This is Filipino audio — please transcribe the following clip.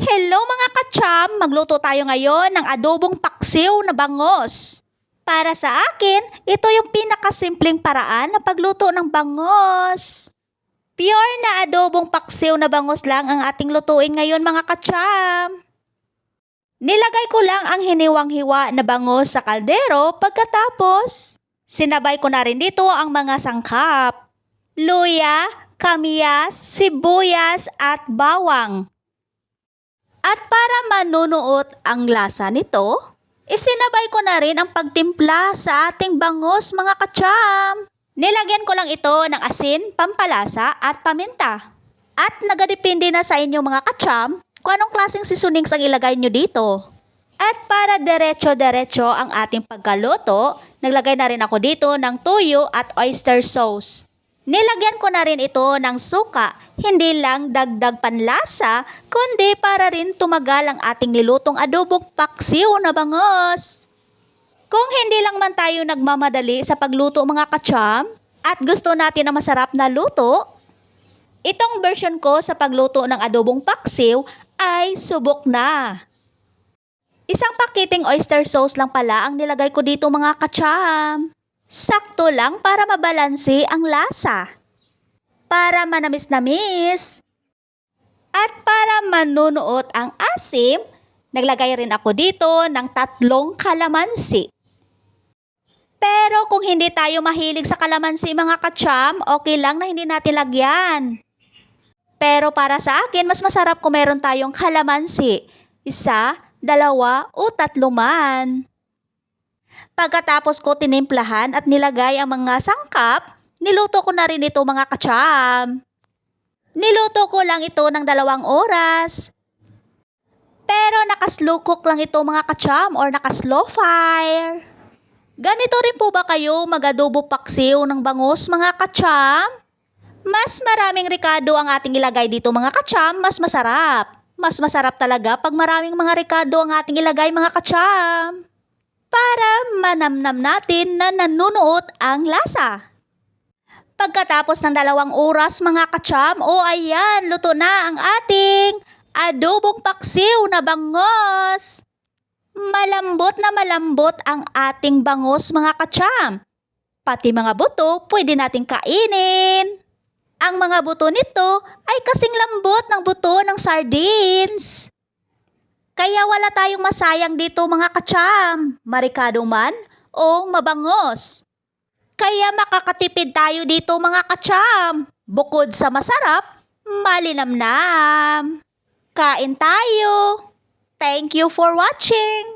Hello mga kacham! Magluto tayo ngayon ng adobong paksiw na bangos. Para sa akin, ito yung pinakasimpleng paraan ng pagluto ng bangos. Pure na adobong paksiw na bangos lang ang ating lutuin ngayon mga kacham. Nilagay ko lang ang hiniwang-hiwa na bangos sa kaldero pagkatapos sinabay ko na rin dito ang mga sangkap. Luya, kamyas, sibuyas at bawang. At para manunuot ang lasa nito, isinabay ko na rin ang pagtimpla sa ating bangos mga kacham. Nilagyan ko lang ito ng asin, pampalasa at paminta. At nagadepende na sa inyo mga kacham kung anong klaseng seasonings ang ilagay nyo dito. At para diretso-diretso ang ating pagkaluto, naglagay na rin ako dito ng tuyo at oyster sauce. Nilagyan ko na rin ito ng suka, hindi lang dagdag panlasa, kundi para rin tumagal ang ating nilutong adobong paksiw na bangos. Kung hindi lang man tayo nagmamadali sa pagluto mga kacham, at gusto natin na masarap na luto, itong version ko sa pagluto ng adobong paksiw ay subok na. Isang pakiting oyster sauce lang pala ang nilagay ko dito mga kacham. Sakto lang para mabalanse ang lasa. Para manamis-namis. At para manunuot ang asim, naglagay rin ako dito ng 3 kalamansi. Pero kung hindi tayo mahilig sa kalamansi mga kacham, okay lang na hindi natin lagyan. Pero para sa akin, mas masarap kung meron tayong kalamansi. 1, 2 o 3 man. Pagkatapos ko tinimplahan at nilagay ang mga sangkap, niluto ko na rin ito mga kacham. Niluto ko lang ito ng 2 oras. Pero nakaslow cook lang ito mga kacham or nakaslow fire. Ganito rin po ba kayo mag-adobo paksiw ng bangos mga kacham? Mas maraming ricado ang ating ilagay dito mga kacham, mas masarap. Mas masarap talaga pag maraming mga ricado ang ating ilagay mga kacham. Para manamnam natin na nanunuot ang lasa. Pagkatapos ng 2 oras mga kacham, ayan, luto na ang ating adobong paksiw na bangos. Malambot na malambot ang ating bangos mga kacham. Pati mga buto pwede nating kainin. Ang mga buto nito ay kasing lambot ng buto ng sardines. Kaya wala tayong masayang dito mga kacham, marikado man o mabangos. Kaya makakatipid tayo dito mga kacham. Bukod sa masarap, malinamnam. Kain tayo! Thank you for watching!